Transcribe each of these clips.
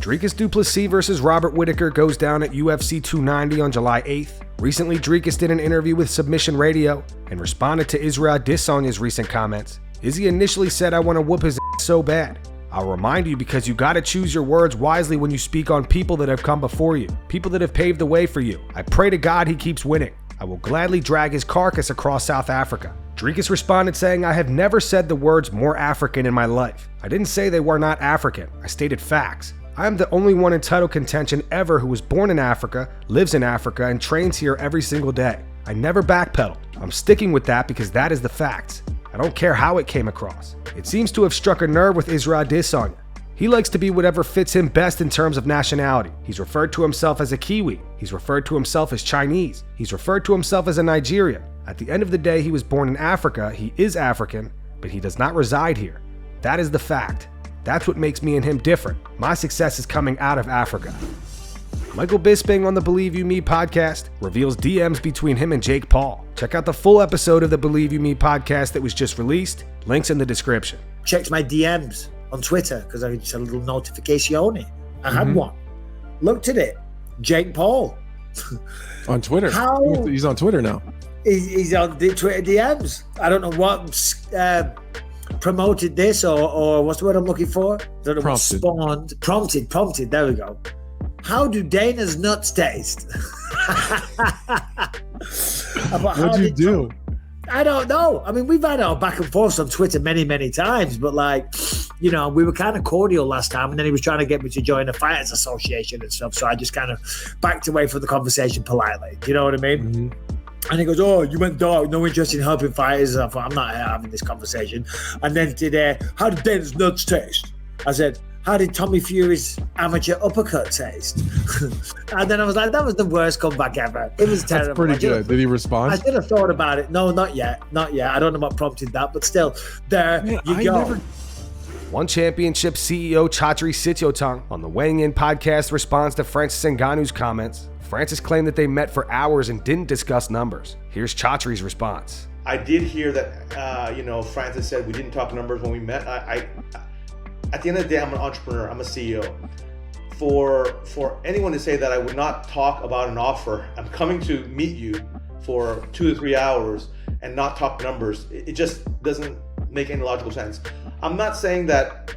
Dricus Du Plessis versus Robert Whittaker goes down at UFC 290 on July 8th. Recently, Dricus did an interview with Submission Radio and responded to Israel Adesanya's recent comments. Izzy initially said, "I want to whoop his ass so bad." I'll remind you, because you gotta choose your words wisely when you speak on people that have come before you, people that have paved the way for you. I pray to God he keeps winning. I will gladly drag his carcass across South Africa. Dricus responded saying, "I have never said the words more African in my life. I didn't say they were not African. I stated facts. I am the only one in title contention ever who was born in Africa, lives in Africa, and trains here every single day. I never backpedaled. I'm sticking with that because that is the facts. I don't care how it came across." It seems to have struck a nerve with Israel Adesanya. He likes to be whatever fits him best in terms of nationality. He's referred to himself as a Kiwi. He's referred to himself as Chinese. He's referred to himself as a Nigerian. At the end of the day, he was born in Africa. He is African, but he does not reside here. That is the fact. That's what makes me and him different. My success is coming out of Africa. Michael Bisping on the Believe You Me podcast reveals DMs between him and Jake Paul. Check out the full episode of the Believe You Me podcast that was just released. Links in the description. Checked my DMs on Twitter because I just had a little notification. I had one. Looked at it. Jake Paul. On Twitter. How? He's on Twitter now. He's on the Twitter DMs. I don't know what promoted this or what's the word I'm looking for? I don't know Prompted. What spawned. Prompted. There we go. How do Dana's nuts taste? What'd you do? I don't know. I mean, we've had our back and forth on Twitter many, many times, but we were kind of cordial last time, and then he was trying to get me to join the Fighters Association and stuff, so I just kind of backed away from the conversation politely. You know what I mean? Mm-hmm. And he goes, "Oh, you went dark, no interest in helping fighters." I thought, I'm not having this conversation. And then today, "How did Dana's nuts taste?" I said, "How did Tommy Fury's amateur uppercut taste?" And then I was like, that was the worst comeback ever. It was terrible. That's pretty good. Did he respond? I should have thought about it. No, not yet. I don't know what prompted that, but still, you go. One Championship CEO Chatri Sityodtong on the Weighing In podcast responds to Francis Ngannou's comments. Francis claimed that they met for hours and didn't discuss numbers. Here's Chatri's response. "I did hear that, Francis said we didn't talk numbers when we met. At the end of the day, I'm an entrepreneur. I'm a CEO. For anyone to say that I would not talk about an offer, I'm coming to meet you for 2 to 3 hours and not talk numbers. It just doesn't make any logical sense. I'm not saying that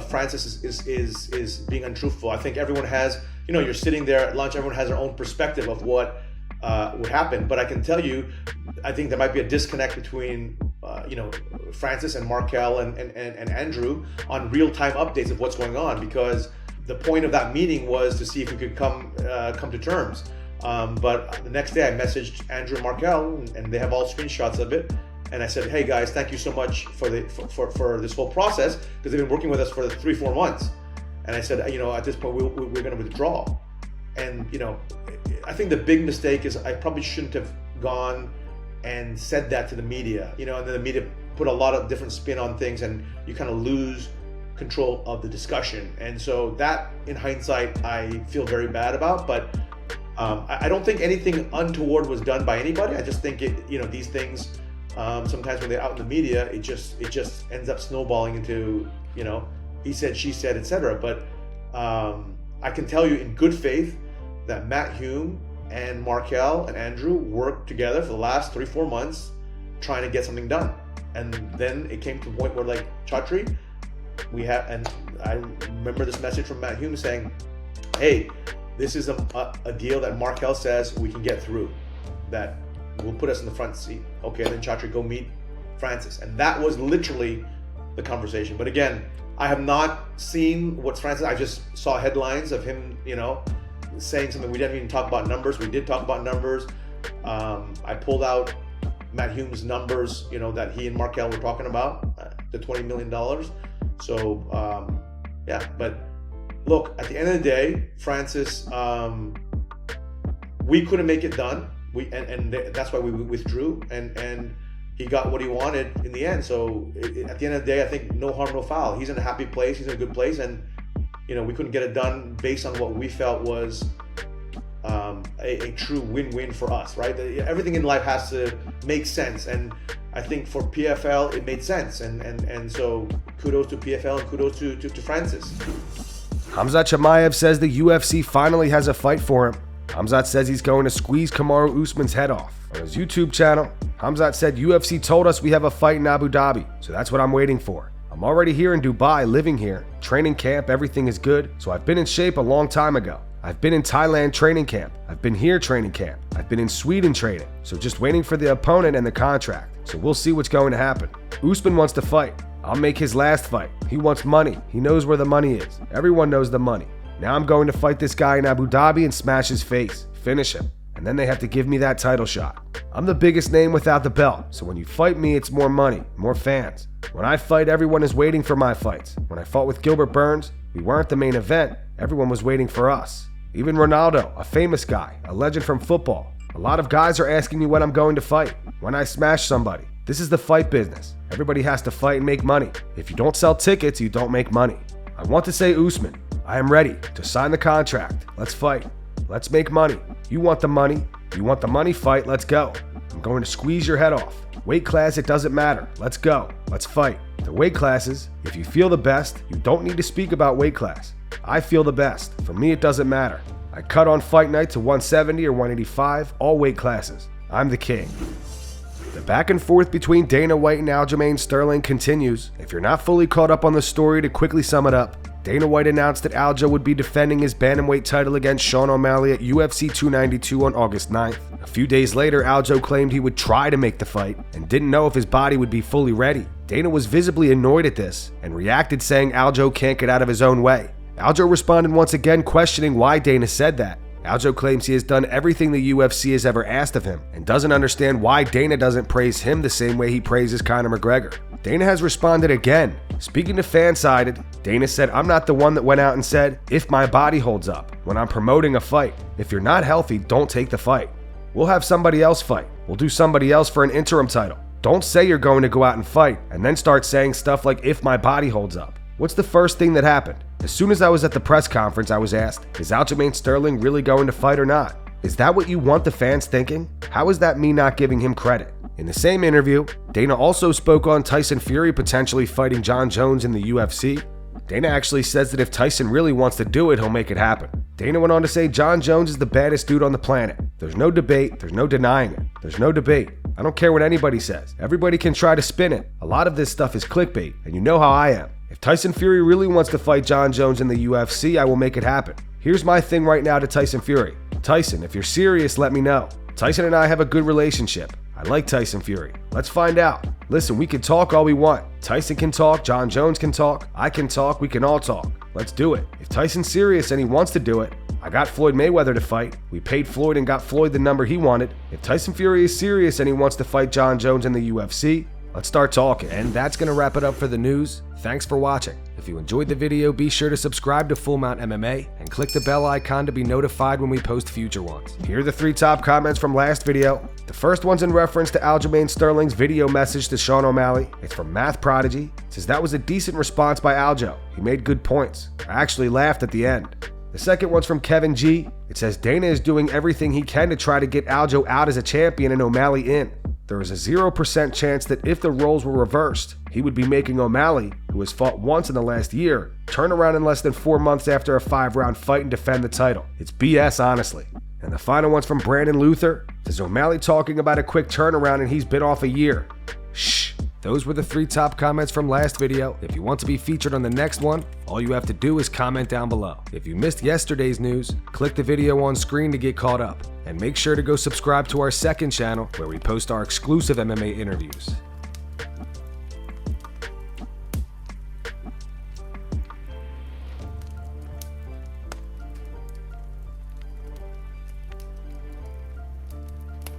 Francis is being untruthful. I think everyone has, you're sitting there at lunch, everyone has their own perspective of what would happen. But I can tell you, I think there might be a disconnect between Francis and Markel and Andrew on real-time updates of what's going on, because the point of that meeting was to see if we could come to terms. But the next day I messaged Andrew and Markel, and they have all screenshots of it. And I said, "Hey guys, thank you so much for this whole process, because they've been working with us for 3-4 months." And I said, at this point we're going to withdraw. And I think the big mistake is I probably shouldn't have gone and said that to the media, and then the media put a lot of different spin on things, and you kind of lose control of the discussion. And so that, in hindsight, I feel very bad about. But I don't think anything untoward was done by anybody. I just think these things, sometimes when they're out in the media, it just ends up snowballing into he said, she said, etc. But I can tell you in good faith that Matt Hume and Markel and Andrew worked together for the last 3-4 months trying to get something done. And then it came to a point where, Chatri, and I remember this message from Matt Hume saying, "Hey, this is a deal that Markel says we can get through, that will put us in the front seat." Okay, then Chatri, go meet Francis. And that was literally the conversation. But again, I have not seen what's Francis. I just saw headlines of him, saying something. We didn't even talk about numbers. We did talk about numbers. I pulled out Matt Hume's numbers, that he and Markel were talking about, the $20 million. So, but look, at the end of the day, Francis, we couldn't make it done. That's why we withdrew, and he got what he wanted in the end. So at the end of the day, I think no harm, no foul. He's in a happy place. He's in a good place, and we couldn't get it done based on what we felt was a true win-win for us, right? Everything in life has to make sense, and I think for PFL it made sense, and so kudos to PFL and kudos to Francis. Khamzat Chimaev says the UFC finally has a fight for him. Khamzat says he's going to squeeze Kamaru Usman's head off. On his YouTube channel, Khamzat said UFC told us we have a fight in Abu Dhabi, so that's what I'm waiting for. I'm already here in Dubai, living here. Training camp, everything is good, so I've been in shape a long time ago. I've been in Thailand training camp. I've been here training camp. I've been in Sweden training. So just waiting for the opponent and the contract. So we'll see what's going to happen. Usman wants to fight. I'll make his last fight. He wants money. He knows where the money is. Everyone knows the money. Now I'm going to fight this guy in Abu Dhabi and smash his face. Finish him. And then they have to give me that title shot. I'm the biggest name without the belt. So when you fight me, it's more money, more fans. When I fight, everyone is waiting for my fights. When I fought with Gilbert Burns, we weren't the main event. Everyone was waiting for us. Even Ronaldo, a famous guy, a legend from football. A lot of guys are asking me when I'm going to fight, when I smash somebody. This is the fight business. Everybody has to fight and make money. If you don't sell tickets, you don't make money. I want to say Usman, I am ready to sign the contract. Let's fight. Let's make money. You want the money? You want the money? Fight. Let's go. I'm going to squeeze your head off. Weight class, it doesn't matter. Let's go. Let's fight. The weight classes, if you feel the best, you don't need to speak about weight class. I feel the best. For me, it doesn't matter. I cut on fight night to 170 or 185, all weight classes. I'm the king. The back and forth between Dana White and Aljamain Sterling continues. If you're not fully caught up on the story, to quickly sum it up, Dana White announced that Aljo would be defending his bantamweight title against Sean O'Malley at UFC 292 on August 9th. A few days later, Aljo claimed he would try to make the fight and didn't know if his body would be fully ready. Dana was visibly annoyed at this and reacted saying Aljo can't get out of his own way. Aljo responded once again, questioning why Dana said that. Aljo claims he has done everything the UFC has ever asked of him and doesn't understand why Dana doesn't praise him the same way he praises Conor McGregor. Dana has responded again. Speaking to Fansided, Dana said, I'm not the one that went out and said, if my body holds up, when I'm promoting a fight. If you're not healthy, don't take the fight. We'll have somebody else fight. We'll do somebody else for an interim title. Don't say you're going to go out and fight and then start saying stuff like, if my body holds up. What's the first thing that happened? As soon as I was at the press conference, I was asked, is Aljamain Sterling really going to fight or not? Is that what you want the fans thinking? How is that me not giving him credit? In the same interview, Dana also spoke on Tyson Fury potentially fighting Jon Jones in the UFC. Dana actually says that if Tyson really wants to do it, he'll make it happen. Dana went on to say Jon Jones is the baddest dude on the planet. There's no debate, there's no denying it. There's no debate. I don't care what anybody says. Everybody can try to spin it. A lot of this stuff is clickbait, and you know how I am. If Tyson Fury really wants to fight Jon Jones in the UFC, I will make it happen. Here's my thing right now to Tyson Fury. Tyson, if you're serious, let me know. Tyson and I have a good relationship. I like Tyson Fury. Let's find out. Listen, we can talk all we want. Tyson can talk, Jon Jones can talk, I can talk, we can all talk. Let's do it. If Tyson's serious and he wants to do it, I got Floyd Mayweather to fight. We paid Floyd and got Floyd the number he wanted. If Tyson Fury is serious and he wants to fight Jon Jones in the UFC, let's start talking. And that's going to wrap it up for the news. Thanks for watching. If you enjoyed the video, be sure to subscribe to Full Mount MMA and click the bell icon to be notified when we post future ones. Here are the 3 top comments from last video. The first one's in reference to Aljamain Sterling's video message to Sean O'Malley. It's from Math Prodigy. It says that was a decent response by Aljo. He made good points. I actually laughed at the end. The second one's from Kevin G. It says Dana is doing everything he can to try to get Aljo out as a champion and O'Malley in. There is a 0% chance that if the roles were reversed, he would be making O'Malley, who has fought once in the last year, turn around in less than 4 months after a 5-round fight and defend the title. It's BS, honestly. And the final one's from Brandon Luther. It says O'Malley talking about a quick turnaround and he's been off a year. Shh. Those were the 3 top comments from last video. If you want to be featured on the next one, all you have to do is comment down below. If you missed yesterday's news, click the video on screen to get caught up. And make sure to go subscribe to our second channel where we post our exclusive MMA interviews.